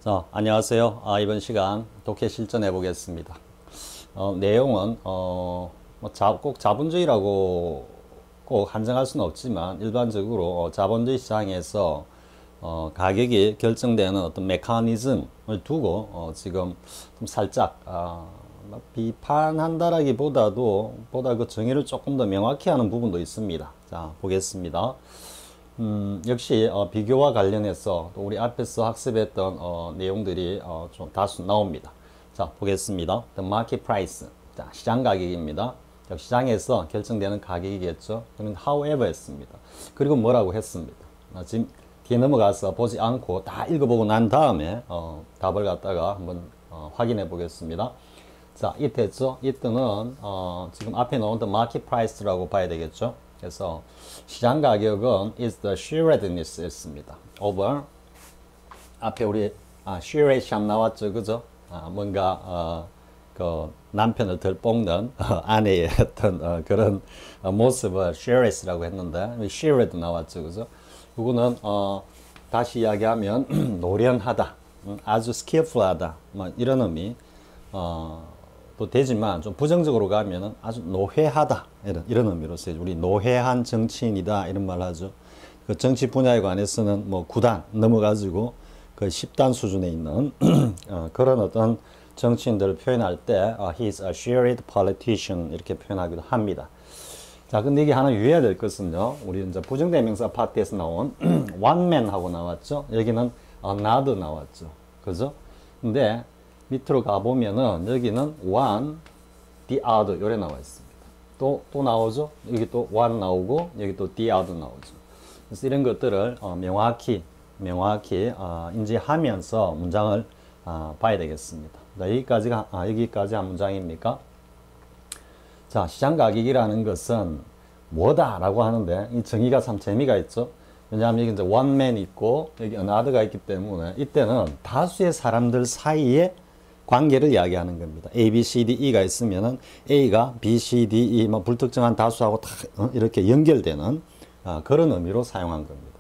자, 안녕하세요. 이번 시간 독해 실전해 보겠습니다. 내용은 꼭 자본주의라고 꼭 한정할 수는 없지만 일반적으로 자본주의 시장에서 가격이 결정되는 어떤 메커니즘을 두고 지금 좀 살짝 비판한다라기보다도 그 정의를 조금 더 명확히 하는 부분도 있습니다. 자, 보겠습니다. 역시 비교와 관련해서 또 우리 앞에서 학습했던 내용들이 좀 다수 나옵니다. 자, 보겠습니다. The market price. 자, 시장 가격입니다. 자, 시장에서 결정되는 가격이겠죠. 그러면 however 했습니다. 그리고 뭐라고 했습니다. 지금 뒤에 넘어가서 보지 않고 다 읽어보고 난 다음에 답을 갖다가 한번 확인해 보겠습니다. 자, it 했죠. it는 지금 앞에 나온 the market price라고 봐야 되겠죠. 그래서 시장 가격은 is the sharedness 였습니다. over 앞에 우리 share 샵 나왔죠, 그죠? 뭔가 그 남편을 덜 볶는 아내의 어떤 그런 모습을 shared라고 했는데 shared 나왔죠, 그죠? 이거는 다시 이야기하면 노련하다, 아주 skillful하다, 뭐 이런 의미. 또 되지만 좀 부정적으로 가면은 아주 노회하다 이런 의미로 쓰여요. 우리 노회한 정치인이다 이런 말 하죠. 그 정치 분야에 관해서는 뭐 9단 넘어가지고 그 10단 수준에 있는 그런 어떤 정치인들을 표현할 때 he is a shrewd politician 이렇게 표현하기도 합니다. 자, 근데 이게 하나 유의해야 될 것은요. 우리 이제 부정대명사 파트에서 나온 one man 하고 나왔죠. 여기는 another 나왔죠. 그죠? 근데 밑으로 가보면은 여기는 one, the other 요래 나와 있습니다. 또 나오죠. 여기 또 one 나오고 여기 또 the other 나오죠. 그래서 이런 것들을 명확히 인지하면서 문장을 봐야 되겠습니다. 자, 여기까지 한 문장입니까? 자, 시장 가격이라는 것은 뭐다라고 하는데 이 정의가 참 재미가 있죠. 왜냐하면 여기 이제 one man 있고 여기 another가 있기 때문에 이때는 다수의 사람들 사이에 관계를 이야기하는 겁니다. A, B, C, D, E가 있으면은 A가 B, C, D, E 뭐 불특정한 다수하고 다 이렇게 연결되는 그런 의미로 사용한 겁니다.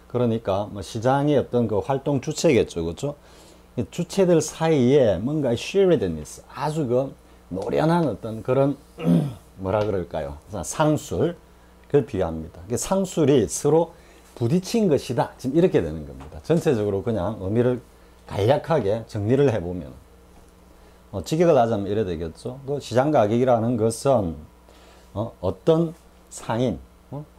그러니까 뭐 시장의 어떤 그 활동 주체겠죠, 그렇죠? 주체들 사이에 뭔가 sharedness, 아주 그 노련한 어떤 그런 뭐라 그럴까요? 상술 그걸 비유합니다. 상술이 서로 부딪힌 것이다. 지금 이렇게 되는 겁니다. 전체적으로 그냥 의미를 간략하게 정리를 해보면. 직역을 하자면 이래 되겠죠. 또 시장 가격이라는 것은 어떤 상인,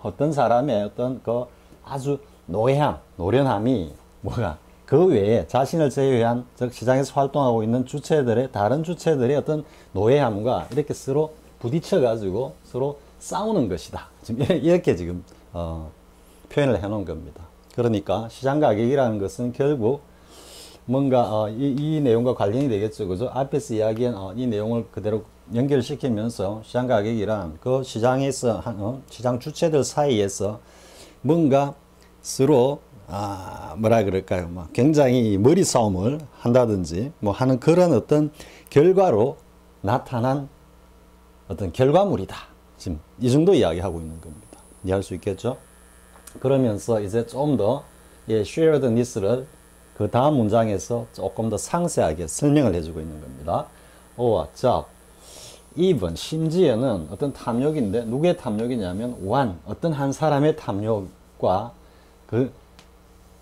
어떤 사람의 어떤 그 아주 노련함이 뭐가 그 외에 자신을 제외한 즉 시장에서 활동하고 있는 주체들의 다른 주체들의 어떤 노예함과 이렇게 서로 부딪혀 가지고 서로 싸우는 것이다. 지금 이렇게 지금 표현을 해 놓은 겁니다. 그러니까 시장 가격이라는 것은 결국 뭔가 이 내용과 관련이 되겠죠, 그죠? 앞에서 이야기한 이 내용을 그대로 연결시키면서 시장 가격이란 그 시장에서 시장 주체들 사이에서 뭔가 서로 뭐라 그럴까요? 뭐 굉장히 머리 싸움을 한다든지 뭐 하는 그런 어떤 결과로 나타난 어떤 결과물이다. 지금 이 정도 이야기하고 있는 겁니다. 이해할 수 있겠죠? 그러면서 이제 좀 더 shared ness를 그 다음 문장에서 조금 더 상세하게 설명을 해주고 있는 겁니다. 자, even, 심지어는 어떤 탐욕인데, 누구의 탐욕이냐면, one, 어떤 한 사람의 탐욕과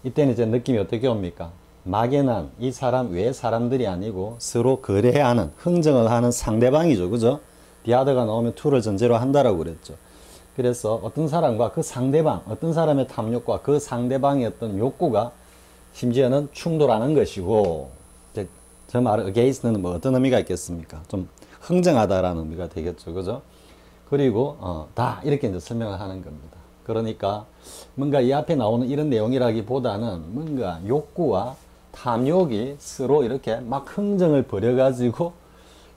이때는 이제 느낌이 어떻게 옵니까? 막연한 이 사람 외의 사람들이 아니고 서로 거래하는, 흥정을 하는 상대방이죠. 그죠? the other가 나오면 to를 전제로 한다라고 그랬죠. 그래서 어떤 사람과 그 상대방, 어떤 사람의 탐욕과 그 상대방의 어떤 욕구가 심지어는 충돌하는 것이고, 저 말은 against는 뭐 어떤 의미가 있겠습니까? 좀 흥정하다라는 의미가 되겠죠, 그죠? 그리고 다 이렇게 이제 설명을 하는 겁니다. 그러니까 뭔가 이 앞에 나오는 이런 내용이라기보다는 뭔가 욕구와 탐욕이 서로 이렇게 막 흥정을 벌여가지고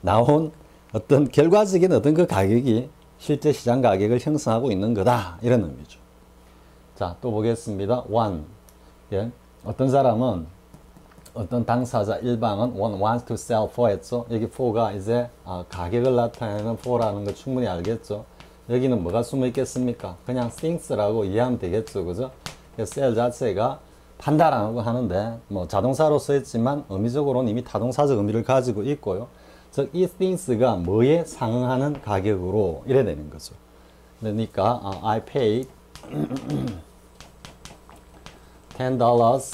나온 어떤 결과적인 어떤 그 가격이 실제 시장 가격을 형성하고 있는 거다 이런 의미죠. 자, 또 보겠습니다. one. 예. 어떤 사람은 어떤 당사자 일방은 one wants to sell for 했죠. 여기 for가 이제 가격을 나타내는 for라는 거 충분히 알겠죠. 여기는 뭐가 숨어 있겠습니까? 그냥 things라고 이해하면 되겠죠, 그죠? sell 자체가 판다라고 하는데 뭐 자동사로 써있지만 의미적으로는 이미 타동사적 의미를 가지고 있고요. 즉 이 things가 뭐에 상응하는 가격으로 이래 되는 거죠. 그러니까 I paid $10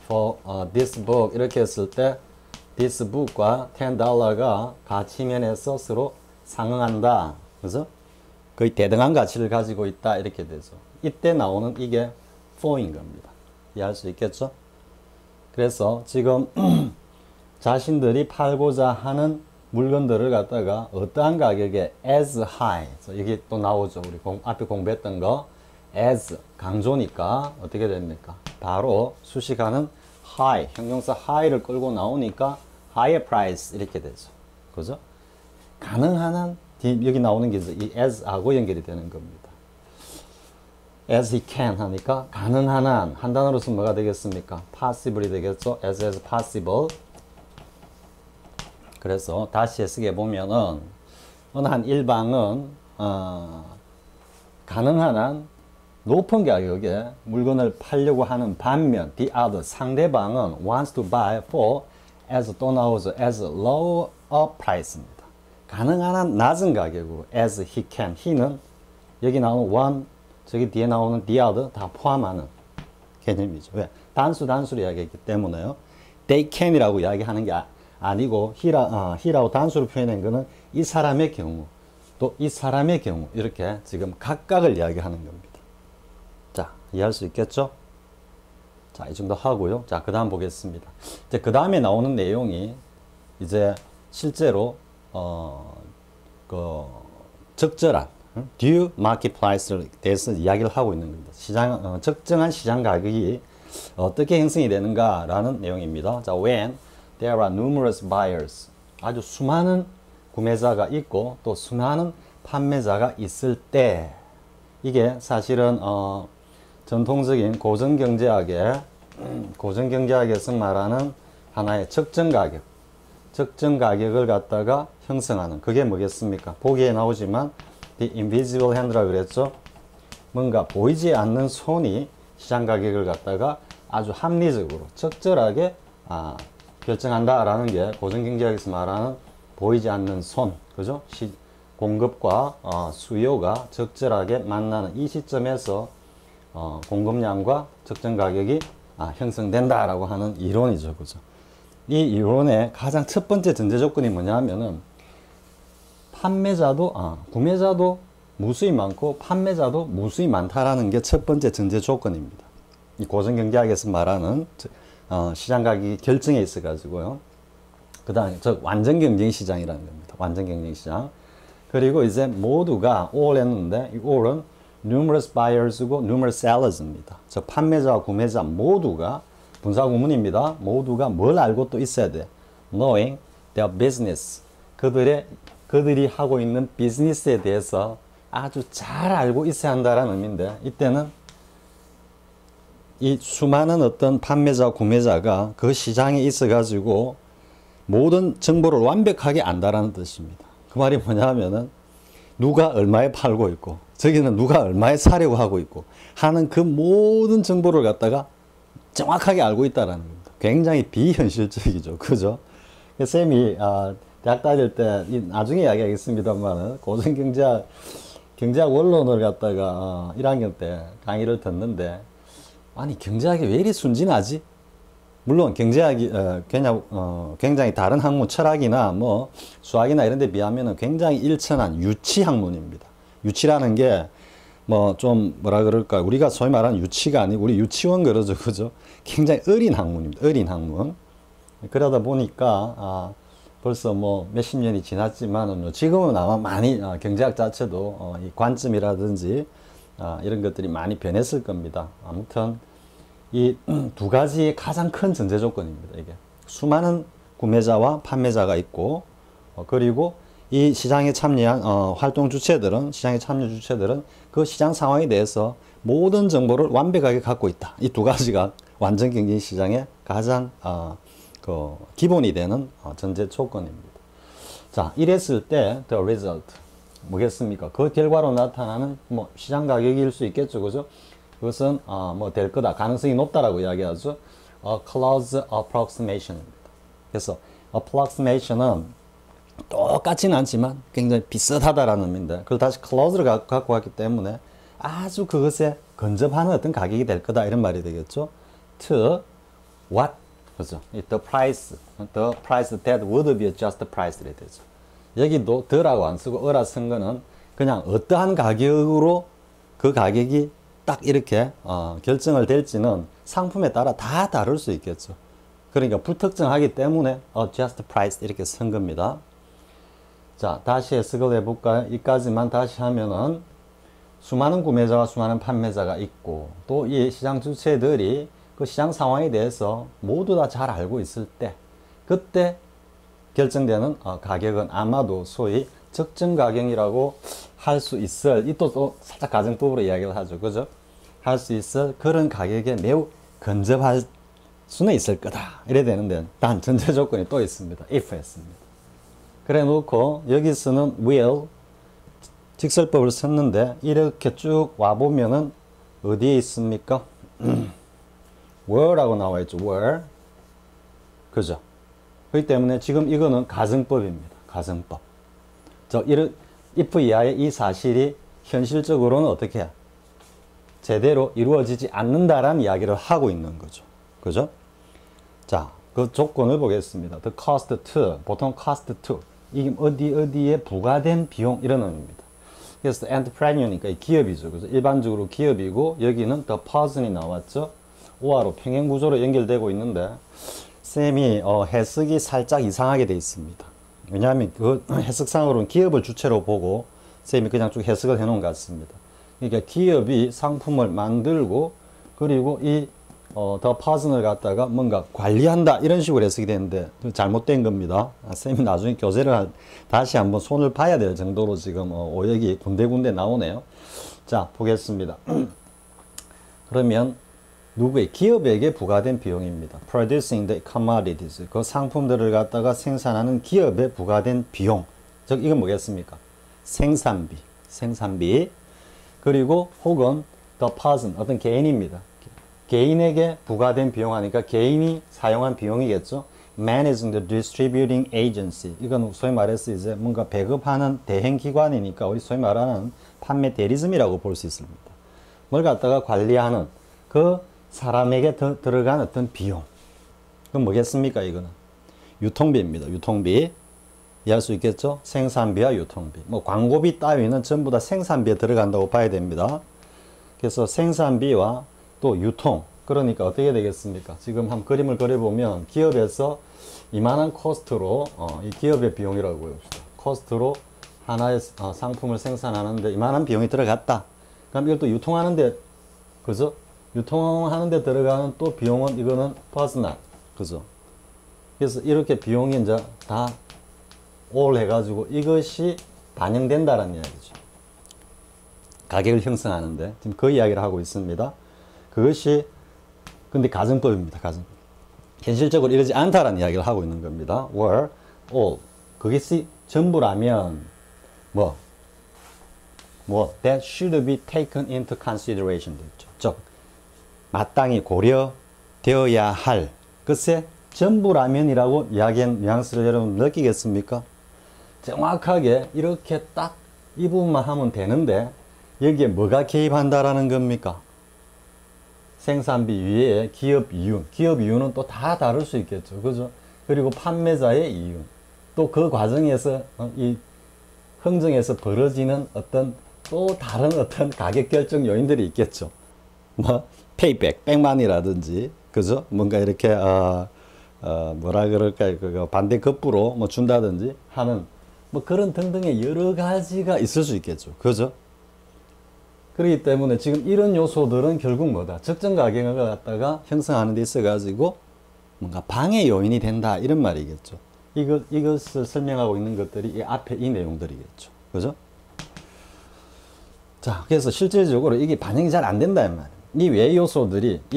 for this book 이렇게 했을 때 this book과 $10가 가치면에서 서로 상응한다. 그죠? 거의 대등한 가치를 가지고 있다 이렇게 되죠. 이때 나오는 이게 for인 겁니다. 이해할 수 있겠죠? 그래서 지금 자신들이 팔고자 하는 물건들을 갖다가 어떠한 가격에 as high 여기 또 나오죠. 우리 앞에 공부했던 거 as 강조니까 어떻게 됩니까? 바로 수식하는 high 형용사 high를 끌고 나오니까 higher price 이렇게 되죠. 그죠? 가능한 한 여기 나오는 게 이 as하고 연결이 되는 겁니다. as he can 하니까 가능한 한, 한 단어로 쓰면 뭐가 되겠습니까? possible이 되겠죠? as possible. 그래서 다시 쓰게 보면은 어느 한 일방은 가능한 한 높은 가격에 물건을 팔려고 하는 반면 the other 상대방은 wants to buy for as 또 나오죠. as low a price입니다. 가능한 한 낮은 가격으로 as he can he는 여기 나오는 one 저기 뒤에 나오는 the other 다 포함하는 개념이죠. 왜? 단수로 이야기했기 때문에요. they can이라고 이야기하는 게 아니고 he라고 단수로 표현한 거는 이 사람의 경우 또 이 사람의 경우 이렇게 지금 각각을 이야기하는 겁니다. 자, 이해할 수 있겠죠? 자, 이 정도 하고요. 자, 그 다음 보겠습니다. 이제 그 다음에 나오는 내용이 이제 실제로 적절한 due market price에 대해서 이야기를 하고 있는 겁니다. 적정한 시장 가격이 어떻게 형성이 되는가라는 내용입니다. 자, when there are numerous buyers 아주 수많은 구매자가 있고 또 수많은 판매자가 있을 때 이게 사실은 전통적인 고전경제학에서 말하는 하나의 적정 가격을 갖다가 형성하는 그게 뭐겠습니까? 보기에 나오지만 the invisible hand라고 그랬죠. 뭔가 보이지 않는 손이 시장 가격을 갖다가 아주 합리적으로 적절하게 결정한다라는 게 고전경제학에서 말하는 보이지 않는 손, 그죠? 공급과 수요가 적절하게 만나는 이 시점에서 공급량과 적정 가격이 형성된다라고 하는 이론이죠, 그죠? 이 이론의 가장 첫 번째 전제 조건이 뭐냐면은 구매자도 무수히 많고 판매자도 무수히 많다라는 게 첫 번째 전제 조건입니다. 이 고전경제학에서 말하는 시장 가격이 결정에 있어 가지고요. 그 다음에 완전 경쟁 시장이라는 겁니다. 완전 경쟁 시장. 그리고 이제 모두가 all 했는데 이 all은 numerous buyers고 numerous sellers입니다. 즉 판매자와 구매자 모두가 분사구문입니다. 모두가 뭘 알고 또 있어야 돼? knowing their business. 그들이 하고 있는 비즈니스에 대해서 아주 잘 알고 있어야 한다라는 의미인데 이때는 이 수많은 어떤 판매자, 구매자가 그 시장에 있어 가지고 모든 정보를 완벽하게 안다라는 뜻입니다. 그 말이 뭐냐면은 누가 얼마에 팔고 있고 저기는 누가 얼마에 사려고 하고 있고 하는 그 모든 정보를 갖다가 정확하게 알고 있다라는 겁니다. 굉장히 비현실적이죠. 그죠? 쌤이 대학 다닐 때 나중에 이야기하겠습니다만은 고전경제학 원론을 갖다가 1학년 때 강의를 듣는데 아니 경제학이 왜 이리 순진하지? 물론 경제학이 굉장히 다른 학문 철학이나 뭐 수학이나 이런 데 비하면 굉장히 일천한 유치 학문입니다. 유치라는 게 뭐 좀 뭐라 그럴까 우리가 소위 말하는 유치가 아니고 우리 유치원 그러죠. 그죠? 굉장히 어린 학문입니다. 어린 학문. 그러다 보니까 벌써 뭐 몇십 년이 지났지만은 지금은 아마 많이 경제학 자체도 이 관점이라든지 이런 것들이 많이 변했을 겁니다. 아무튼 이 두 가지의 가장 큰 전제 조건입니다. 이게 수많은 구매자와 판매자가 있고 그리고 이 시장에 참여한 시장에 참여 주체들은 그 시장 상황에 대해서 모든 정보를 완벽하게 갖고 있다. 이 두 가지가 완전 경쟁 시장의 가장 기본이 되는 전제 조건입니다. 자, 이랬을 때 the result 뭐겠습니까? 그 결과로 나타나는 뭐 시장 가격일 수 있겠죠, 그죠? 그것은 뭐 될 거다, 가능성이 높다라고 이야기하죠. A close approximation입니다. 그래서 approximation은 똑같지는 않지만 굉장히 비슷하다라는 의미인데, 그걸 다시 close를 갖고 왔기 때문에 아주 그것에 근접하는 어떤 가격이 될 거다, 이런 말이 되겠죠. To what? 그죠? The price that would be a just price 이래 되죠. 여기도 the라고 안 쓰고 어라 쓴 거는 그냥 어떠한 가격으로 그 가격이 딱 이렇게 결정을 될지는 상품에 따라 다 다를 수 있겠죠. 그러니까 불특정하기 때문에 just price 이렇게 쓴 겁니다. 자, 다시 해석을 해볼까요? 이까지만 다시 하면은 수많은 구매자와 수많은 판매자가 있고, 또 이 시장 주체들이 그 시장 상황에 대해서 모두 다 잘 알고 있을 때, 그때 결정되는 가격은 아마도 소위 적정 가격이라고 할 수 있을, 이 또 살짝 가정법으로 이야기를 하죠. 그죠? 할 수 있을 그런 가격에 매우 근접할 수는 있을 거다, 이래 되는데, 단 전제 조건이 또 있습니다. if였습니다. 그래 놓고 여기서는 will 직설법을 썼는데, 이렇게 쭉 와보면은 어디에 있습니까? were라고 나와 있죠. were. 그죠? 그렇기 때문에 지금 이거는 가정법입니다. 가정법. if 이하의 이 사실이 현실적으로는 어떻게 해야? 제대로 이루어지지 않는다라는 이야기를 하고 있는 거죠. 그죠? 자, 그 조건을 보겠습니다. The cost to, 보통 cost to, 이게 어디에 부과된 비용, 이런 의미입니다. 그래서 entrepreneur니까 기업이죠. 그래서 일반적으로 기업이고, 여기는 the person이 나왔죠. 오화로 평행구조로 연결되고 있는데, 쌤이 해석이 살짝 이상하게 돼 있습니다. 왜냐하면 그 해석상으로는 기업을 주체로 보고 쌤이 그냥 쭉 해석을 해놓은 것 같습니다. 그러니까 기업이 상품을 만들고, 그리고 이 더 퍼슨을 갖다가 뭔가 관리한다, 이런 식으로 해석이 되는데 잘못된 겁니다. 쌤이 나중에 교재를 다시 한번 손을 봐야 될 정도로 지금 오역이 군데군데 나오네요. 자, 보겠습니다. 그러면 누구의? 기업에게 부과된 비용입니다. Producing the commodities. 그 상품들을 갖다가 생산하는 기업에 부과된 비용. 즉 이건 뭐겠습니까? 생산비. 그리고 혹은 the person, 어떤 개인입니다. 개인에게 부과된 비용 하니까 개인이 사용한 비용이겠죠. Managing the distributing agency. 이건 소위 말해서 이제 뭔가 배급하는 대행기관이니까 우리 소위 말하는 판매 대리점이라고 볼 수 있습니다. 뭘 갖다가 관리하는 그 사람에게 들어간 어떤 비용. 그럼 뭐겠습니까? 이거는 유통비입니다. 유통비. 이해할 수 있겠죠? 생산비와 유통비. 뭐 광고비 따위는 전부 다 생산비에 들어간다고 봐야 됩니다. 그래서 생산비와 또 유통. 그러니까 어떻게 되겠습니까? 지금 한 그림을 그려보면 기업에서 이만한 코스트로 이 기업의 비용이라고 봅시다. 코스트로 하나의 상품을 생산하는데 이만한 비용이 들어갔다. 그럼 이걸 또 유통하는데, 그죠? 유통하는데 들어가는 또 비용은 이거는 퍼스널. 그죠? 그래서 이렇게 비용이 이제 다 올 해가지고 이것이 반영된다라는 이야기죠. 가격을 형성하는데 지금 그 이야기를 하고 있습니다. 그것이 근데 가정법입니다. 가정법. 현실적으로 이러지 않다라는 이야기를 하고 있는 겁니다. were all. 그것이 전부라면 that should be taken into consideration 됐죠. 즉 마땅히 고려되어야 할 것의 전부라면이라고 이야기한 뉘앙스를 여러분 느끼겠습니까? 정확하게 이렇게 딱 이 부분만 하면 되는데 여기에 뭐가 개입한다라는 겁니까? 생산비 위에 기업 이윤. 기업 이윤은 또 다 다를 수 있겠죠. 그죠? 그리고 판매자의 이윤. 또 그 과정에서 이 흥정에서 벌어지는 어떤 또 다른 어떤 가격 결정 요인들이 있겠죠. 뭐 페이백, 백만이라든지, 그죠? 뭔가 이렇게 뭐라 그럴까요? 그거 반대 급부로 뭐 준다든지 하는 뭐 그런 등등의 여러 가지가 있을 수 있겠죠. 그죠? 그렇기 때문에 지금 이런 요소들은 결국 뭐다? 적정 가격을 갖다가 형성하는 데 있어가지고 뭔가 방해 요인이 된다, 이런 말이겠죠. 이것을 설명하고 있는 것들이 이 앞에 이 내용들이겠죠. 그죠? 자, 그래서 실질적으로 이게 반영이 잘 안 된다, 이 말이에요. 이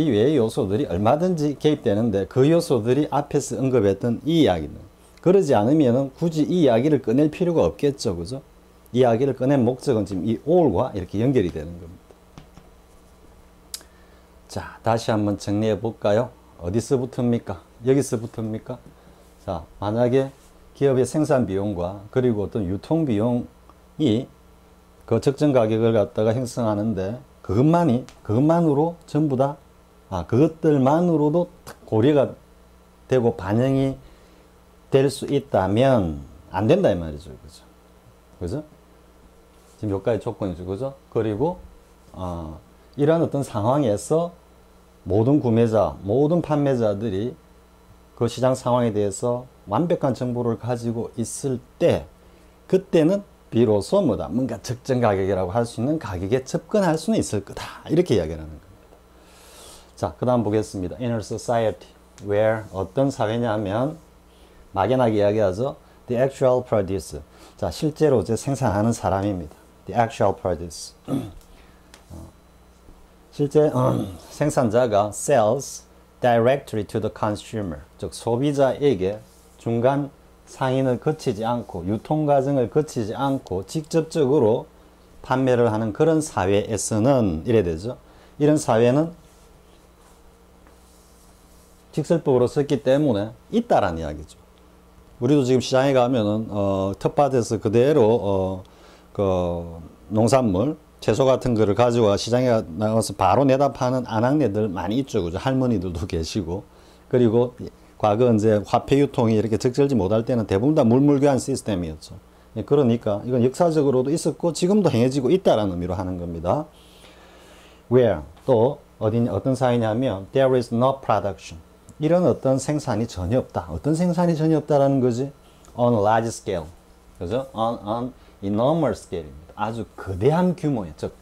외의 요소들이 얼마든지 개입되는데 그 요소들이 앞에서 언급했던 이 이야기는 그러지 않으면은 굳이 이 이야기를 꺼낼 필요가 없겠죠. 그죠? 이 이야기를 꺼낸 목적은 지금 이 all과 이렇게 연결이 되는 겁니다. 자, 다시 한번 정리해 볼까요? 어디서 붙습니까? 여기서 붙습니까? 자, 만약에 기업의 생산 비용과 그리고 어떤 유통 비용이 그 적정 가격을 갖다가 형성하는데 그것만으로 전부 다, 그것들만으로도 고려가 되고 반영이 될 수 있다면 안 된다 이 말이죠. 그죠? 그죠? 지금 여기까지 조건이죠. 그죠? 그리고, 이러한 어떤 상황에서 모든 구매자, 모든 판매자들이 그 시장 상황에 대해서 완벽한 정보를 가지고 있을 때, 그때는 비로소 뭔가 적정 가격이라고 할 수 있는 가격에 접근할 수는 있을 거다. 이렇게 이야기를 하는 겁니다. 자, 그 다음 보겠습니다. In a society where 어떤 사회냐면 막연하게 이야기하죠. The actual producer. 자, 실제로 이제 생산하는 사람입니다. The actual producer. 실제 생산자가 sells directly to the consumer. 즉 소비자에게 중간 상인을 거치지 않고 유통 과정을 거치지 않고 직접적으로 판매를 하는 그런 사회에서는 이래 되죠. 이런 사회는 직설법으로 썼기 때문에 있다라는 이야기죠. 우리도 지금 시장에 가면은 텃밭에서 그대로 그 농산물 채소 같은 거를 가지고 시장에 나가서 바로 내다 파는 아낙네들 많이 있죠. 그죠? 할머니들도 계시고. 그리고 과거 이제 화폐 유통이 이렇게 적절지 못할 때는 대부분 다 물물교환 시스템이었죠. 그러니까 이건 역사적으로도 있었고 지금도 행해지고 있다라는 의미로 하는 겁니다. Where 또 어떤 사회냐면 there is no production. 이런 어떤 생산이 전혀 없다. 어떤 생산이 전혀 없다라는 거지? On a large scale. 그죠? On enormous scale입니다. 아주 거대한 규모의, 즉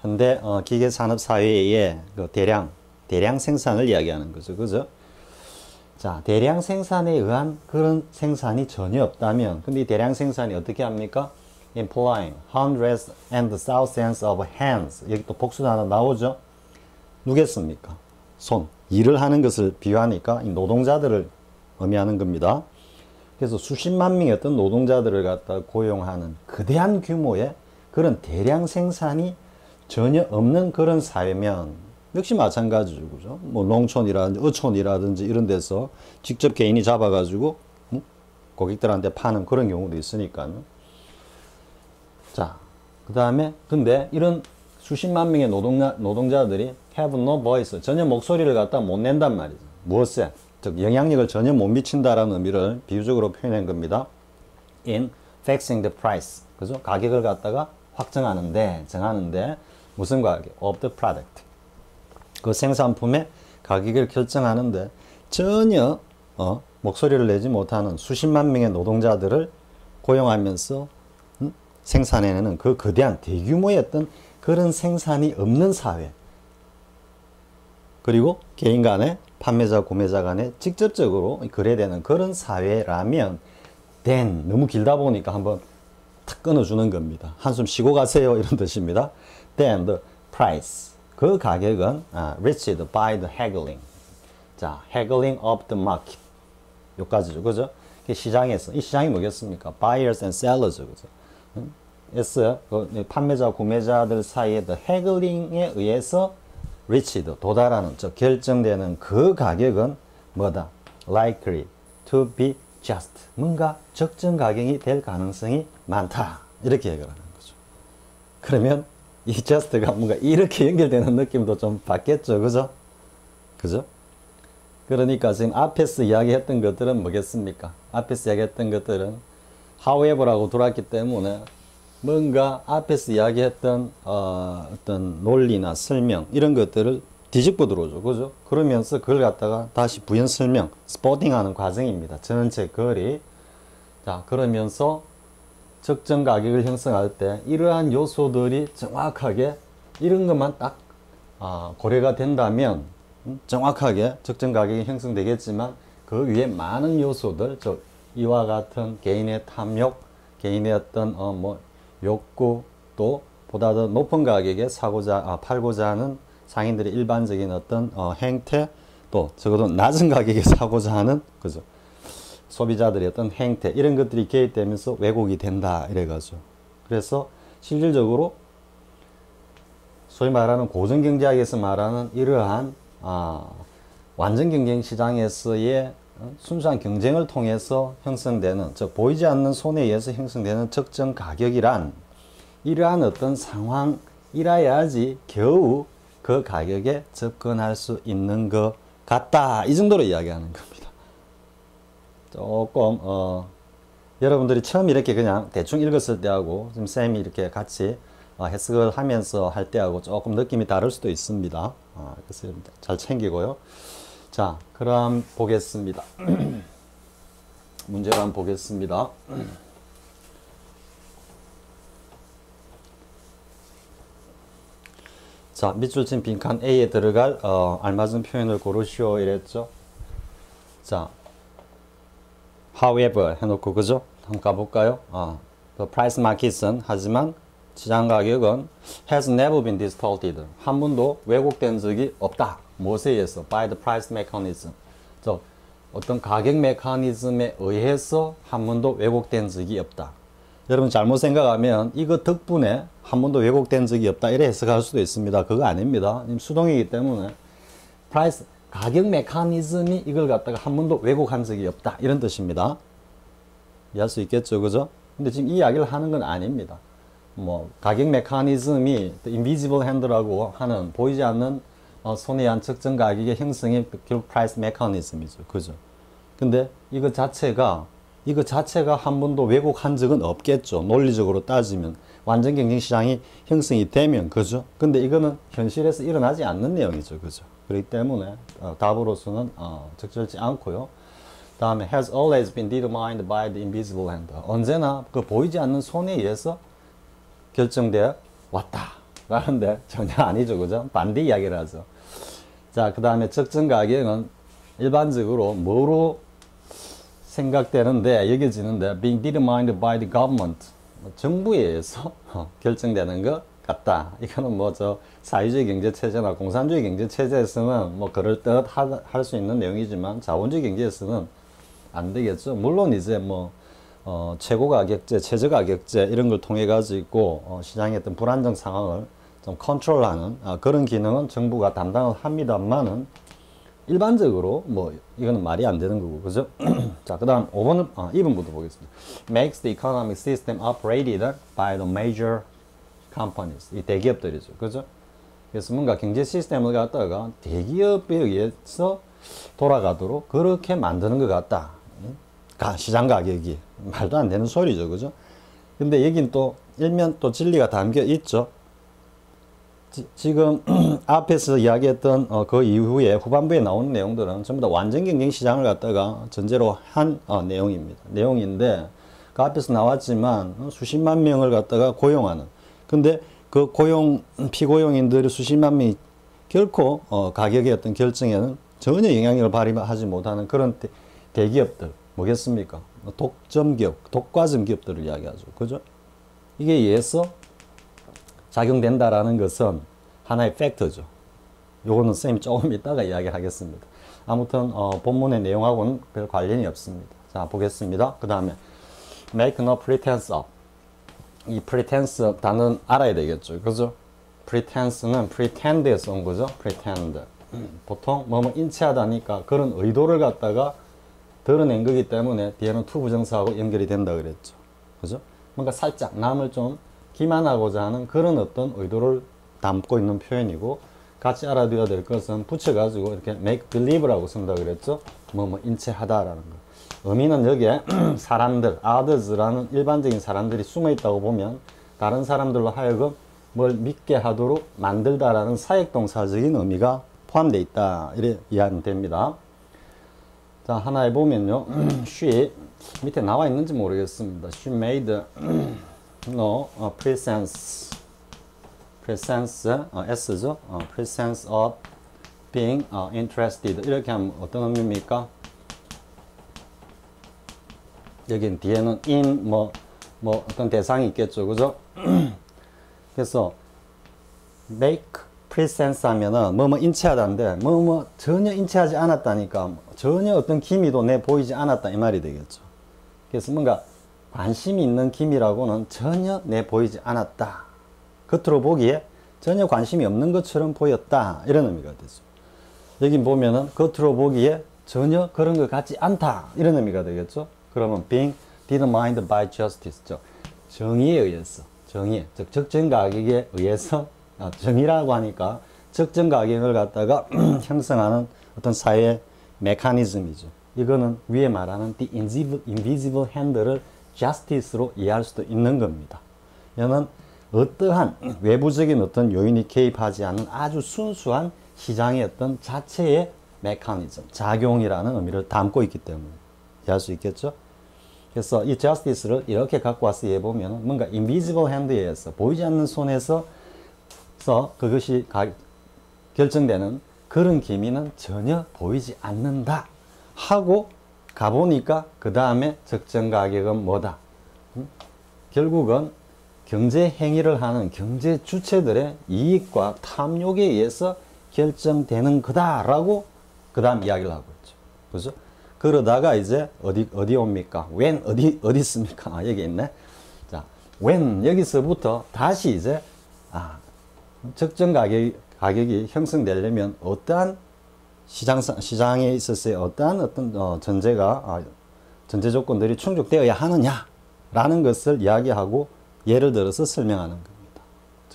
현대 기계 산업 사회의 그 대량 생산을 이야기하는 거죠. 그죠? 자, 대량 생산에 의한 그런 생산이 전혀 없다면, 근데 이 대량 생산이 어떻게 합니까? Employing hundreds and thousands of hands. 여기 또 복수단어 나오죠? 누겠습니까? 손. 일을 하는 것을 비유하니까 이 노동자들을 의미하는 겁니다. 그래서 수십만 명의 어떤 노동자들을 갖다 고용하는 거대한 규모의 그런 대량 생산이 전혀 없는 그런 사회면 역시 마찬가지죠. 그죠? 뭐 농촌이라든지 어촌이라든지 이런 데서 직접 개인이 잡아가지고 고객들한테 파는 그런 경우도 있으니까요. 자, 그 다음에 근데 이런 수십만 명의 노동자들이 have no voice, 전혀 목소리를 갖다 못 낸단 말이죠. 무엇에? 즉 영향력을 전혀 못 미친다라는 의미를 비유적으로 표현한 겁니다. In fixing the price, 그죠? 가격을 갖다가 정하는데 무슨 가격? Of the product. 그 생산품의 가격을 결정하는데 전혀 목소리를 내지 못하는 수십만 명의 노동자들을 고용하면서 생산해내는 그 거대한 대규모의 어떤 그런 생산이 없는 사회. 그리고 개인 간에 판매자, 구매자 간에 직접적으로 거래되는 그런 사회라면 then, 너무 길다 보니까 한번 탁 끊어주는 겁니다. 한숨 쉬고 가세요 이런 뜻입니다. Then the price, 그 가격은 reached by the haggling. 자, haggling of the market. 요까지죠. 그죠? 시장에서, 이 시장이 뭐겠습니까? Buyers and sellers. 그죠? 판매자, 구매자들 사이의 the haggling에 의해서 reached, 도달하는, 즉 결정되는 그 가격은 뭐다? likely to be just. 뭔가 적정 가격이 될 가능성이 많다. 이렇게 얘기를 하는 거죠. 그러면 이 just가 뭔가 이렇게 연결되는 느낌도 좀 받겠죠. 그죠? 그죠? 그러니까 지금 앞에서 이야기했던 것들은 뭐겠습니까? 앞에서 이야기했던 것들은 however라고 들어왔기 때문에 뭔가 앞에서 이야기했던 어떤 논리나 설명 이런 것들을 뒤집어 들어오죠. 그죠? 그러면서 그걸 갖다가 다시 부연 설명, 스포팅하는 과정입니다. 전체 거리. 자, 그러면서 적정 가격을 형성할 때 이러한 요소들이 정확하게 이런 것만 딱 고려가 된다면 정확하게 적정 가격이 형성되겠지만 그 위에 많은 요소들, 즉 이와 같은 개인의 탐욕, 개인의 어떤 욕구, 또 보다 더 높은 가격에 팔고자 하는 상인들의 일반적인 어떤 행태, 또 적어도 낮은 가격에 사고자 하는 그죠? 소비자들의 어떤 행태 이런 것들이 개입되면서 왜곡이 된다 이래가지고, 그래서 실질적으로 소위 말하는 고전경제학에서 말하는 이러한 완전 경쟁 시장에서의 순수한 경쟁을 통해서 형성되는, 즉 보이지 않는 손에 의해서 형성되는 적정 가격이란 이러한 어떤 상황이라야지 겨우 그 가격에 접근할 수 있는 것 같다, 이 정도로 이야기하는 겁니다. 조금 여러분들이 처음 이렇게 그냥 대충 읽었을 때하고 지금 쌤이 이렇게 같이 해석을 하면서 할 때하고 조금 느낌이 다를 수도 있습니다. 그래서 잘 챙기고요. 자, 그럼 보겠습니다. 문제를 한번 보겠습니다. 자, 밑줄 친 빈칸 A에 들어갈 알맞은 표현을 고르시오 이랬죠. 자, however 해놓고 그죠? 한번 가볼까요? The price market은 하지만 시장 가격은 has never been distorted. 한 번도 왜곡된 적이 없다. 무엇에 의해서? By the price mechanism. 즉 어떤 가격 메커니즘에 의해서 한 번도 왜곡된 적이 없다. 여러분 잘못 생각하면 이거 덕분에 한 번도 왜곡된 적이 없다 이래 해석할 수도 있습니다. 그거 아닙니다. 수동이기 때문에 price 가격 메커니즘이 이걸 갖다가 한 번도 왜곡한 적이 없다 이런 뜻입니다. 이해할 수 있겠죠, 그죠? 근데 지금 이 이야기를 하는 건 아닙니다. 뭐 가격 메커니즘이 invisible hand라고 하는 보이지 않는 손에 의한 측정 가격의 형성이 결국 price mechanism이죠, 그죠? 근데 이거 자체가 한 번도 왜곡한 적은 없겠죠. 논리적으로 따지면 완전 경쟁 시장이 형성이 되면, 그죠? 근데 이거는 현실에서 일어나지 않는 내용이죠, 그죠? 그렇기 때문에 답으로서는 적절치 않고요. 다음에 has always been determined by the invisible hand. 언제나 그 보이지 않는 손에 의해서 결정되어 왔다 라는데 전혀 아니죠, 그죠? 반대 이야기를 하죠. 자, 그 다음에 적정 가격은 일반적으로 뭐로 생각되는데 여겨지는데 being determined by the government, 정부에 의해서 결정되는 것 같다. 이거는 뭐 저 사회주의 경제 체제나 공산주의 경제 체제에서는 뭐 그럴듯 할 수 있는 내용이지만 자본주의 경제에서는 안 되겠죠. 물론 이제 뭐 최고 가격제, 최저 가격제 이런 걸 통해 가지고 시장의 어떤 불안정 상황을 좀 컨트롤하는 그런 기능은 정부가 담당을 합니다만은 일반적으로 뭐 이거는 말이 안 되는 거고, 그죠? 자, 그다음 5번 2번부터 보겠습니다. Makes the economic system operated by the major companies. 이 대기업들이죠, 그죠? 그래서 뭔가 경제 시스템을 갖다가 대기업에 의해서 돌아가도록 그렇게 만드는 것 같다. 시장 가격이 말도 안 되는 소리죠, 그죠? 근데 여긴 또 일면 또 진리가 담겨 있죠. 지금 앞에서 이야기했던 그 이후에 후반부에 나오는 내용들은 전부 다 완전 경쟁 시장을 갖다가 전제로 한 내용인데 그 앞에서 나왔지만 수십만 명을 갖다가 고용하는, 근데 그 피고용인들이 수십만 명이 결코 가격의 어떤 결정에는 전혀 영향력을 발휘하지 못하는 그런 대기업들 뭐겠습니까? 독점기업, 독과점 기업들을 이야기하죠, 그죠? 이게 의해서 작용된다라는 것은 하나의 팩트죠. 요거는 쌤이 조금 이따가 이야기하겠습니다. 아무튼 본문의 내용하고는 별 관련이 없습니다. 자, 보겠습니다. 그 다음에 make no pretense of. 이 pretense 단어는 알아야 되겠죠, 그죠? pretense는 pretend에서 온 거죠. pretend. 보통 뭐뭐 인치하다니까 그런 의도를 갖다가 드러낸 거기 때문에 뒤에는 to 부정사하고 연결이 된다 그랬죠, 그죠? 뭔가 살짝 남을 좀 기만하고자 하는 그런 어떤 의도를 담고 있는 표현이고, 같이 알아둬야 될 것은 붙여가지고 이렇게 make believe라고 쓴다 그랬죠. 뭐뭐 인체하다라는 거. 의미는 여기에 사람들, others라는 일반적인 사람들이 숨어 있다고 보면 다른 사람들로 하여금 뭘 믿게 하도록 만들다라는 사역동사적인 의미가 포함되어 있다, 이래 이해하면 됩니다. 자, 하나 해보면요. she 밑에 나와 있는지 모르겠습니다. she made no presence S죠. presence of being interested. 이렇게 하면 어떤 의미입니까? 여긴 뒤에는 in 뭐 어떤 대상이 있겠죠, 그죠? 그래서 make presence 하면은 뭐뭐 인치하다인데 뭐뭐 전혀 인치하지 않았다니까, 전혀 어떤 기미도 내 보이지 않았다 이 말이 되겠죠. 그래서 뭔가 관심이 있는 기미라고는 전혀 내 보이지 않았다. 겉으로 보기에 전혀 관심이 없는 것처럼 보였다. 이런 의미가 되죠. 여기 보면은 겉으로 보기에 전혀 그런 것 같지 않다. 이런 의미가 되겠죠. 그러면 being determined by justice. 정의에 의해서. 정의. 즉, 적정 가격에 의해서, 정의라고 하니까 적정 가격을 갖다가 형성하는 어떤 사회 메커니즘이죠. 이거는 위에 말하는 the invisible hand를 justice로 이해할 수도 있는 겁니다. 이는 어떠한 외부적인 어떤 요인이 개입하지 않는 아주 순수한 시장의 어떤 자체의 메커니즘, 작용이라는 의미를 담고 있기 때문에 이해할 수 있겠죠? 그래서 이 justice를 이렇게 갖고 와서 이해해보면 뭔가 invisible hand에 의해서 보이지 않는 손에서 그것이 결정되는 그런 기미는 전혀 보이지 않는다 하고 가보니까 그 다음에 적정 가격은 뭐다? 결국은 경제 행위를 하는 경제 주체들의 이익과 탐욕에 의해서 결정되는 거다라고 그 다음 이야기를 하고 있죠. 그죠? 그러다가 이제 어디 옵니까? when 어디 있습니까? 여기 있네. 자, when 여기서부터 다시 이제 적정 가격이 형성되려면 어떠한 시장에 있어서의 어떠한 전제 조건들이 충족되어야 하느냐라는 것을 이야기하고 예를 들어서 설명하는 겁니다.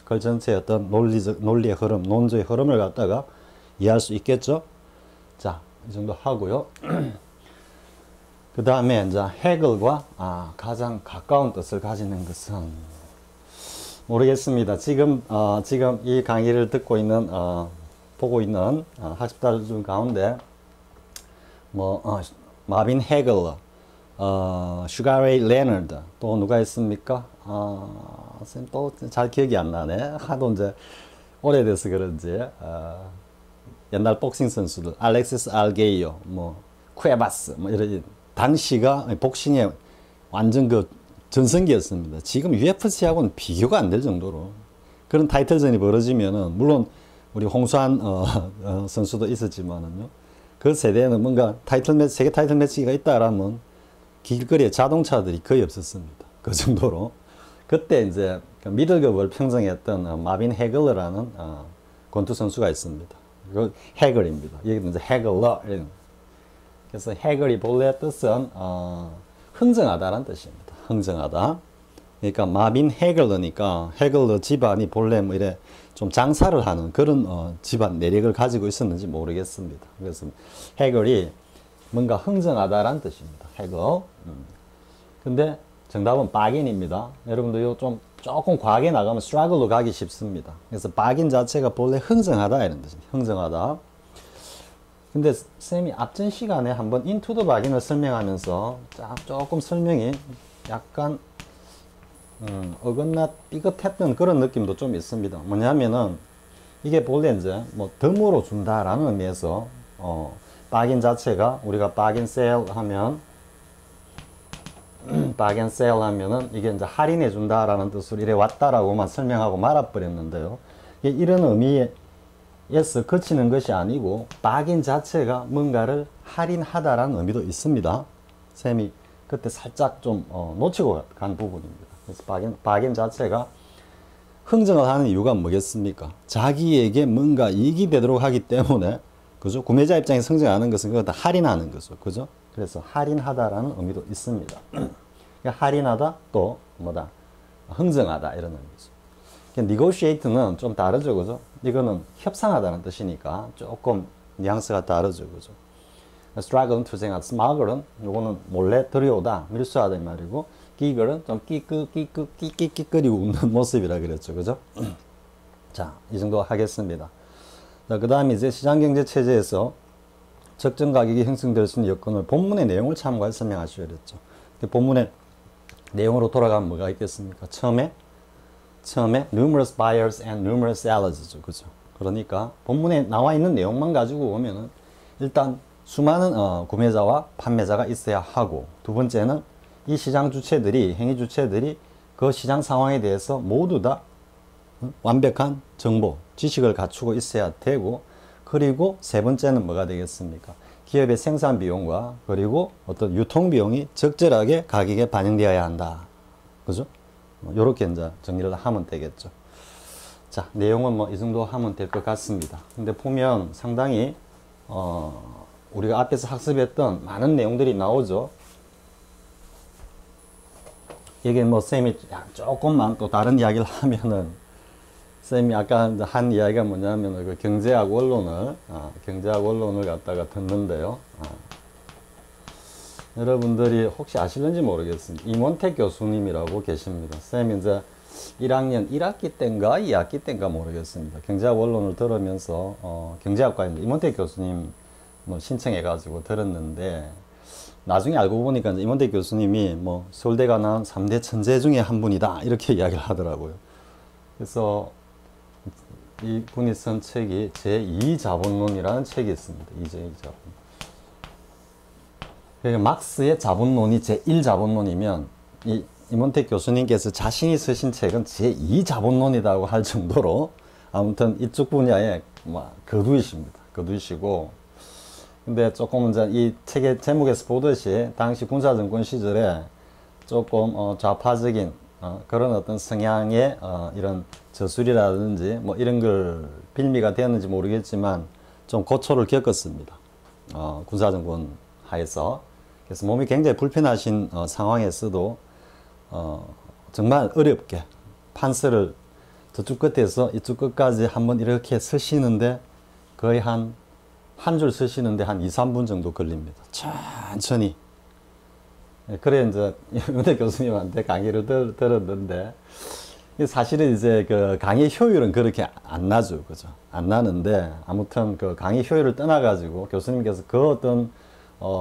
그 전체의 어떤 논리의 흐름, 논조의 흐름을 갖다가 이해할 수 있겠죠? 자, 이 정도 하고요. 그 다음에 이제 해글과 가장 가까운 뜻을 가지는 것은 모르겠습니다. 지금 이 강의를 듣고 있는 보고 있는 학습자들 중 가운데 마빈 해글, 슈가레이 레너드 또 누가 있습니까? 쌤 또 잘 기억이 안 나네. 하도 이제 오래돼서 그런지 옛날 복싱 선수들 알렉시스 알게이오, 쿠에바스 이런 당시가 복싱의 완전 그 전성기였습니다. 지금 UFC하고는 비교가 안 될 정도로 그런 타이틀전이 벌어지면은 물론 우리 홍수환 선수도 있었지만은요. 그 세대에는 뭔가 세계 타이틀 매치가 있다라면 길거리에 자동차들이 거의 없었습니다. 그 정도로 그때 이제 미들급을 평정했던 마빈 해글러라는 권투 선수가 있습니다. 그 해글입니다. 여기 이제 해글러. 그래서 해글이 본래 뜻은 흥정하다라는 뜻입니다. 흥정하다. 그러니까 마빈 해글러니까 해글러 집안이 본래 이래 좀 장사를 하는 그런 집안 내력을 가지고 있었는지 모르겠습니다. 그래서 해글이 뭔가 흥정하다라는 뜻입니다. 해글. 근데 정답은 박인입니다. 여러분들 이거 조금 과하게 나가면 struggle로 가기 쉽습니다. 그래서 박인 자체가 본래 흥정하다 이런 뜻입니다. 흥정하다. 근데 쌤이 앞전 시간에 한번 into the bargain을 설명하면서 조금 설명이 약간 어긋나 삐끗했던 그런 느낌도 좀 있습니다. 뭐냐면은 이게 본래 이제 덤으로 준다라는 의미에서 bargain 자체가 우리가 bargain sale 하면 bargain sale 하면은 이게 이제 할인해 준다라는 뜻으로 이래 왔다라고만 설명하고 말아버렸는데요. 이런 의미에서 그치는 것이 아니고 bargain 자체가 뭔가를 할인하다라는 의미도 있습니다. 쌤이 그때 살짝 좀 놓치고 간 부분입니다. 그래서 bargain 자체가 흥정을 하는 이유가 뭐겠습니까? 자기에게 뭔가 이익이 되도록 하기 때문에 그죠? 구매자 입장에서 흥정하는 것은 그거 다 할인하는 거죠. 그죠? 그래서 할인하다라는 의미도 있습니다. 할인하다 또 뭐다? 흥정하다 이런 의미죠. negotiate는 좀 다르죠. 그죠? 이거는 협상하다는 뜻이니까 조금 뉘앙스가 다르죠. 그죠? struggle은 투쟁하다, smuggle은 요거는 몰래 들여오다, 밀수하다 이 말이고 기글은 좀 끼끄끼끄끼끼끼거리고 웃는 모습이라 그랬죠. 그죠? 자, 이 정도 하겠습니다. 자, 그 다음에 이제 시장경제체제에서 적정 가격이 형성될 수 있는 여건을 본문의 내용을 참고해서 설명하시오 그랬죠. 본문의 내용으로 돌아가면 뭐가 있겠습니까? 처음에 numerous buyers and numerous sellers죠. 그죠? 그러니까 본문에 나와 있는 내용만 가지고 보면은 일단 수많은 구매자와 판매자가 있어야 하고, 두 번째는 이 시장 주체들이, 행위 주체들이 그 시장 상황에 대해서 모두 다 완벽한 정보, 지식을 갖추고 있어야 되고, 그리고 세 번째는 뭐가 되겠습니까? 기업의 생산 비용과 그리고 어떤 유통 비용이 적절하게 가격에 반영되어야 한다. 그죠? 요렇게 이제 정리를 하면 되겠죠. 자, 내용은 뭐 이 정도 하면 될 것 같습니다. 근데 보면 상당히 우리가 앞에서 학습했던 많은 내용들이 나오죠. 이게 뭐 쌤이 조금만 또 다른 이야기를 하면은, 쌤이 아까 한 이야기가 뭐냐면 그 경제학 원론을 갖다가 듣는데요. 여러분들이 혹시 아실는지 모르겠습니다. 임원택 교수님이라고 계십니다. 쌤이 이제 1학년 1학기 때인가 2학기 때인가 모르겠습니다. 경제학 원론을 들으면서 경제학과에 임원택 교수님 뭐 신청해가지고 들었는데, 나중에 알고 보니까 임원택 교수님이 뭐 서울대가 낳은 3대 천재 중에 한 분이다 이렇게 이야기를 하더라고요. 그래서 이 분이 쓴 책이 제2자본론이라는 책이 있습니다. 제2자본. 그러니까 막스의 자본론이 제1자본론이면 이 임원택 교수님께서 자신이 쓰신 책은 제2자본론이라고 할 정도로 아무튼 이쪽 분야에 거두이십니다. 거두이시고, 근데 조금 이제 이 책의 제목에서 보듯이 당시 군사정권 시절에 조금 좌파적인 그런 어떤 성향의 이런 저술이라든지 뭐 이런 걸 빌미가 되었는지 모르겠지만 좀 고초를 겪었습니다. 군사정권 하에서. 그래서 몸이 굉장히 불편하신 상황에서도 정말 어렵게 판서를 저쪽 끝에서 이쪽 끝까지 한번 이렇게 쓰시는데 거의 한 줄 쓰시는데 한 2, 3분 정도 걸립니다. 천천히. 그래 이제 은혜 교수님한테 강의를 들었는데, 사실은 이제 그 강의 효율은 그렇게 안 나죠. 그죠? 안 나는데, 아무튼 그 강의 효율을 떠나가지고 교수님께서 그 어떤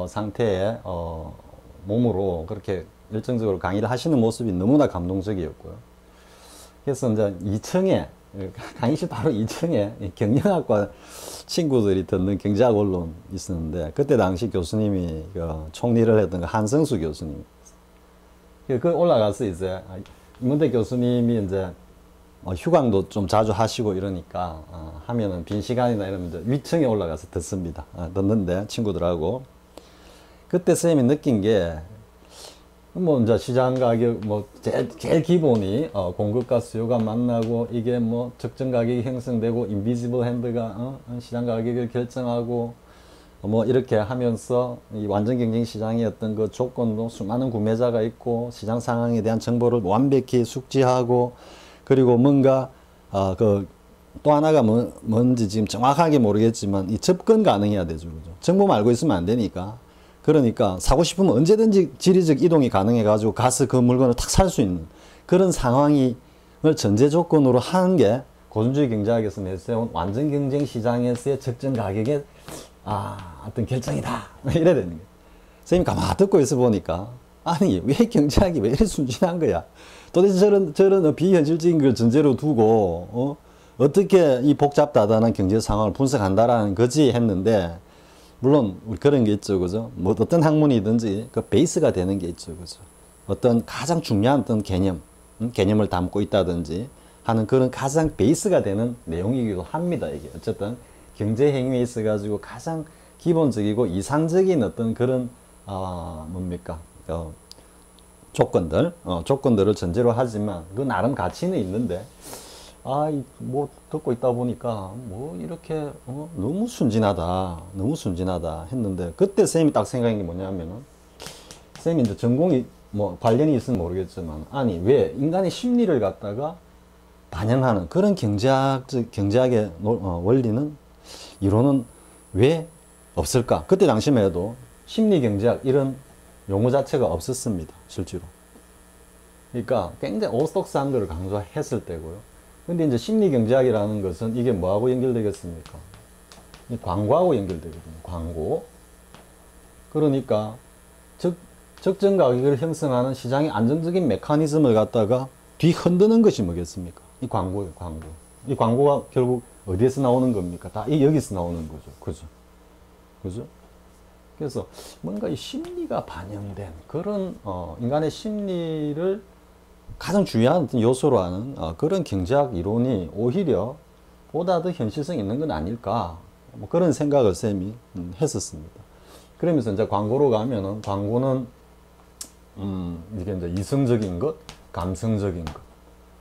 상태의 몸으로 그렇게 열정적으로 강의를 하시는 모습이 너무나 감동적이었고요. 그래서 이제 2층에, 강의실 바로 2층에 경영학과 친구들이 듣는 경제학 원론 있었는데, 그때 당시 교수님이 그 총리를 했던 그 한성수 교수님. 그 올라가서 이제 임원택 교수님이 이제 휴강도 좀 자주 하시고 이러니까 하면은 빈 시간이나 이러면 이제 위층에 올라가서 듣습니다. 듣는데 친구들하고. 그때 쌤이 느낀 게, 뭐 이제 시장 가격 뭐 제일 기본이 공급과 수요가 만나고 이게 뭐 적정 가격이 형성되고 인비지블 핸드가 시장 가격을 결정하고 뭐 이렇게 하면서 이 완전 경쟁 시장의 어떤 그 조건도 수많은 구매자가 있고 시장 상황에 대한 정보를 완벽히 숙지하고, 그리고 뭔가 그 또 하나가 뭔지 지금 정확하게 모르겠지만 이 접근 가능해야 되죠. 그죠? 정보만 알고 있으면 안 되니까. 그러니까 사고 싶으면 언제든지 지리적 이동이 가능해 가지고 가서 그 물건을 탁 살 수 있는 그런 상황을 전제 조건으로 하는 게 고전주의 경제학에서 내세운 완전 경쟁 시장에서의 적정 가격의 어떤 결정이다. 이래야 되는 거예요. 선생님 가만히 듣고 있어 보니까, 아니 왜 경제학이 왜 이렇게 순진한 거야? 도대체 저런 비현실적인 걸 전제로 두고 어떻게 이 복잡다단한 경제 상황을 분석한다라는 거지 했는데, 물론 그런 게 있죠. 그죠? 뭐 어떤 학문이든지 그 베이스가 되는 게 있죠. 그죠? 어떤 가장 중요한 어떤 개념을 담고 있다든지 하는 그런 가장 베이스가 되는 내용이기도 합니다. 이게 어쨌든 경제 행위에 있어 가지고 가장 기본적이고 이상적인 어떤 그런 뭡니까? 조건들을 전제로 하지만 그 나름 가치는 있는데, 뭐 듣고 있다 보니까 뭐 이렇게 너무 순진하다 했는데, 그때 쌤이 딱 생각한 게 뭐냐면은, 쌤이 이제 전공이 뭐 관련이 있으면 모르겠지만, 아니 왜 인간의 심리를 갖다가 반영하는 그런 경제학의 원리는 이론은 왜 없을까? 그때 당시만 해도 심리 경제학 이런 용어 자체가 없었습니다. 실제로. 그러니까 굉장히 오소독스한 것을 강조했을 때고요. 근데 이제 심리경제학이라는 것은 이게 뭐하고 연결되겠습니까? 광고하고 연결되거든요. 광고. 그러니까 적정 가격을 형성하는 시장의 안정적인 메커니즘을 갖다가 뒤흔드는 것이 뭐겠습니까? 이 광고예요. 광고. 이 광고가 결국 어디에서 나오는 겁니까? 다 여기서 나오는 거죠. 그죠? 그죠? 그래서 뭔가 이 심리가 반영된 그런 인간의 심리를 가장 중요한 요소로 하는 그런 경제학 이론이 오히려 보다 더 현실성 있는 건 아닐까, 뭐 그런 생각을 쌤이 했었습니다. 그러면서 이제 광고로 가면은, 광고는 이게 이제 이성적인 것, 감성적인 것,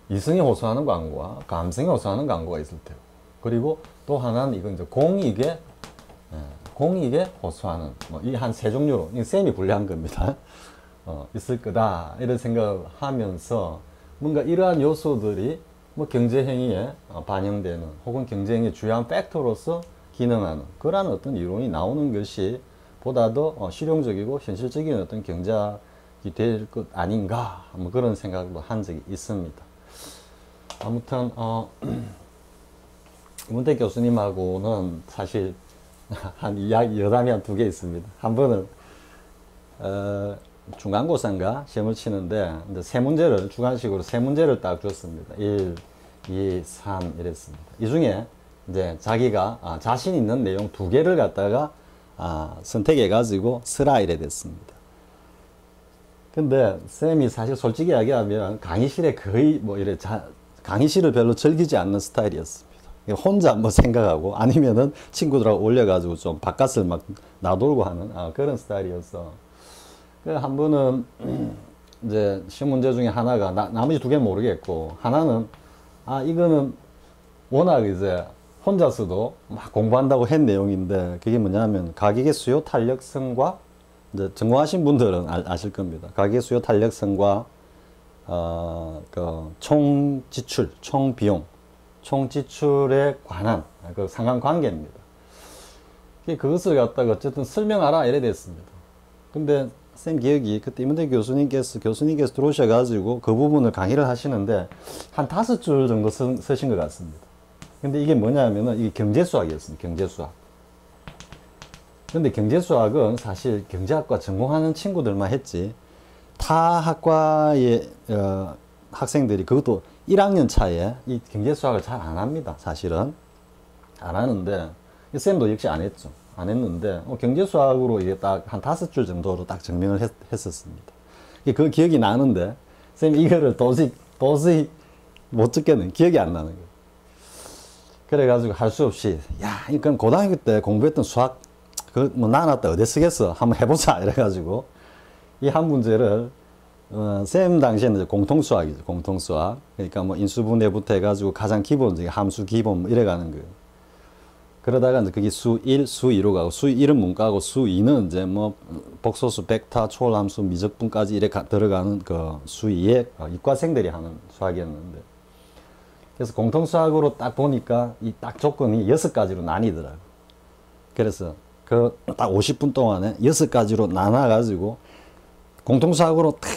이성이 호소하는 광고와 감성이 호소하는 광고가 있을 테고, 그리고 또 하나는 이건 이제 공익에 호소하는 뭐 이 한 세 종류로 쌤이 분류한 겁니다. 있을 거다 이런 생각을 하면서 뭔가 이러한 요소들이 뭐 경제 행위에 반영되는 혹은 경제 행위의 주요한 팩터로서 기능하는 그러한 어떤 이론이 나오는 것이 보다 더 실용적이고 현실적인 어떤 경제학이 될 것 아닌가 뭐 그런 생각도 한 적이 있습니다. 아무튼 문택 교수님하고는 사실 여담이 한 두 개 있습니다. 한 번은 중간고사인가 시험을 치는데 이제 세 문제를 주관식으로 세 문제를 딱 줬습니다. 1, 2, 3 이랬습니다. 이 중에 이제 자기가 자신 있는 내용 두 개를 갖다가 선택해 가지고 쓰라 이래 됐습니다. 근데 쌤이 사실 솔직히 이야기하면 강의실에 거의 뭐 이래 강의실을 별로 즐기지 않는 스타일이었습니다. 혼자 뭐 생각하고 아니면은 친구들하고 올려가지고 좀 바깥을 막 나돌고 하는 그런 스타일이었어. 한 번은 이제 시험 문제 중에 하나가 나머지 두 개는 모르겠고 하나는 이거는 워낙 이제 혼자서도 막 공부한다고 한 내용인데 그게 뭐냐면 가계의 수요 탄력성과 이제 전공하신 분들은 아실 겁니다. 가계 수요 탄력성과 그 총 지출, 총 비용, 총 지출에 관한 그 상관관계입니다. 그것을 갖다가 어쨌든 설명하라 이래 됐습니다. 근데 쌤 기억이 그때 임은택 교수님께서 들어오셔가지고 그 부분을 강의를 하시는데 한 5줄 정도 쓰신 것 같습니다. 근데 이게 뭐냐면은 이게 경제수학이었습니다. 경제수학. 근데 경제수학은 사실 경제학과 전공하는 친구들만 했지 타 학과의 학생들이 그것도 1학년 차에 이 경제수학을 잘 안 합니다. 사실은 안 하는데 쌤도 역시 안 했죠. 안 했는데 경제수학으로 이게 딱 한 5줄 정도로 딱 증명을 했었습니다. 그 기억이 나는데 쌤이 이거를 도저히 못 듣겠는 기억이 안 나는 거예요. 그래가지고 할 수 없이 이건 고등학교 때 공부했던 수학 뭐 나눴다 어디 쓰겠어 한번 해보자 이래가지고 이 한 문제를 쌤 당시에는 이제 공통수학이죠. 공통수학. 그러니까 뭐 인수분해부터 해가지고 가장 기본적인 함수 기본 뭐 이래가는 거예요. 그러다가 이제 그게 수 1, 수 2로 가고 수 1은 문과고 수 2는 이제 뭐 복소수, 벡터, 초월함수, 미적분까지 이래 들어가는 그 수 2의 이과생들이 하는 수학이었는데 그래서 공통수학으로 딱 보니까 이 딱 조건이 6가지로 나뉘더라고요. 그래서 그 딱 50분 동안에 6가지로 나눠가지고 공통수학으로 탁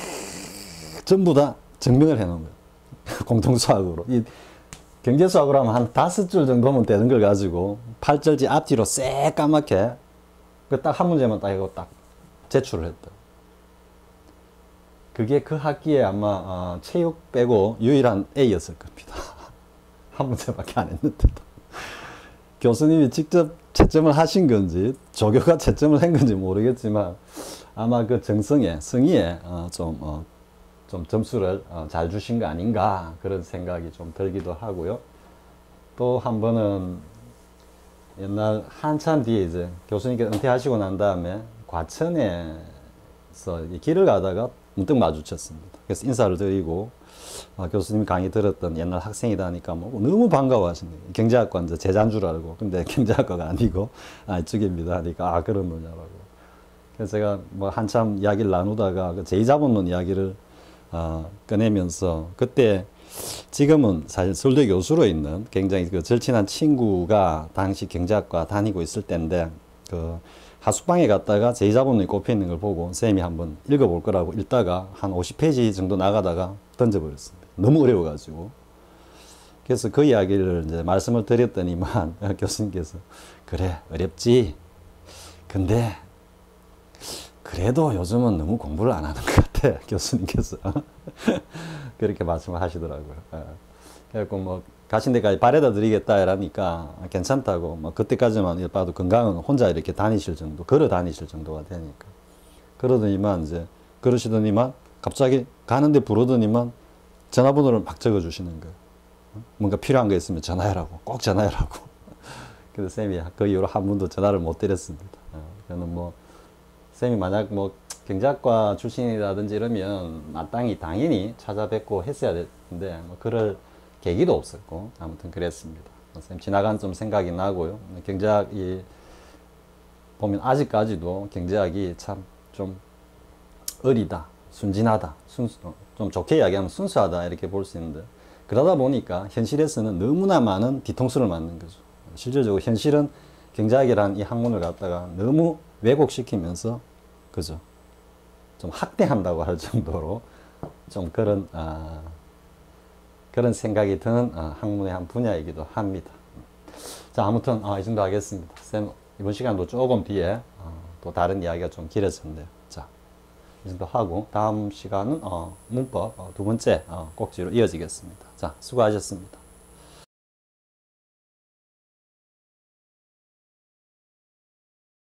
전부 다 증명을 해놓은 거예요. 공통수학으로. 이 경제수학으로 하면 한 5줄 정도면 되는 걸 가지고 8절지 앞뒤로 새까맣게 그 딱 한 문제만 딱 이거 딱 제출을 했다. 그게 그 학기에 아마 체육 빼고 유일한 A였을 겁니다. 한 문제밖에 안 했는데도. 교수님이 직접 채점을 하신 건지 조교가 채점을 한 건지 모르겠지만 아마 그 성의에 좀 점수를 잘 주신 거 아닌가 그런 생각이 좀 들기도 하고요. 또 한 번은 옛날 한참 뒤에 이제 교수님께서 은퇴하시고 난 다음에 과천에서 길을 가다가 문득 마주쳤습니다. 그래서 인사를 드리고 교수님 강의 들었던 옛날 학생이다 하니까 뭐 너무 반가워하시는 거예요. 경제학과 이제 제자인 줄 알고 근데 경제학과가 아니고 이쪽입니다 하니까 그런 거냐라고. 그래서 제가 뭐 한참 이야기를 나누다가 그 제2자본론 이야기를 꺼내면서 그때 지금은 사실 서울대 교수로 있는 굉장히 그 절친한 친구가 당시 경제학과 다니고 있을 때인데 그 하숙방에 갔다가 제2자본론이 꼽혀 있는 걸 보고 쌤이 한번 읽어볼 거라고 읽다가 한 50페이지 정도 나가다가 던져버렸습니다. 너무 어려워가지고. 그래서 그 이야기를 이제 말씀을 드렸더니만 교수님께서 그래 어렵지. 근데 그래도 요즘은 너무 공부를 안 하는 것 같아. 교수님께서 그렇게 말씀을 하시더라고요. 그래갖고 뭐 가신 데까지 바래다 드리겠다 이러니까 괜찮다고 뭐 그때까지만 봐도 건강은 혼자 이렇게 다니실 정도 걸어 다니실 정도가 되니까 그러더니만 이제 그러시더니만 갑자기 가는데 부르더니만 전화번호를 막 적어 주시는 거예요. 뭔가 필요한 거 있으면 전화해라고 꼭 전화해라고. 그래서 쌤이 그 이후로 한 번도 전화를 못 드렸습니다. 저는 뭐 쌤이 만약 뭐 경제학과 출신이라든지 이러면 마땅히 당연히 찾아뵙고 했어야 되는데 뭐 그럴 계기도 없었고 아무튼 그랬습니다. 선생님 지나간 좀 생각이 나고요. 경제학이 보면 아직까지도 경제학이 참 좀 어리다, 순진하다, 좀 좋게 이야기하면 순수하다 이렇게 볼 수 있는데 그러다 보니까 현실에서는 너무나 많은 뒤통수를 맞는 거죠. 실질적으로 현실은 경제학이라는 이 학문을 갖다가 너무 왜곡시키면서 그죠? 좀 학대한다고 할 정도로 좀 그런 그런 생각이 드는 학문의 한 분야이기도 합니다. 자, 아무튼 이 정도 하겠습니다. 쌤 이번 시간도 조금 뒤에 또 다른 이야기가 좀 길어졌는데요. 자, 이 정도 하고 다음 시간은 문법 두 번째 꼭지로 이어지겠습니다. 자, 수고하셨습니다.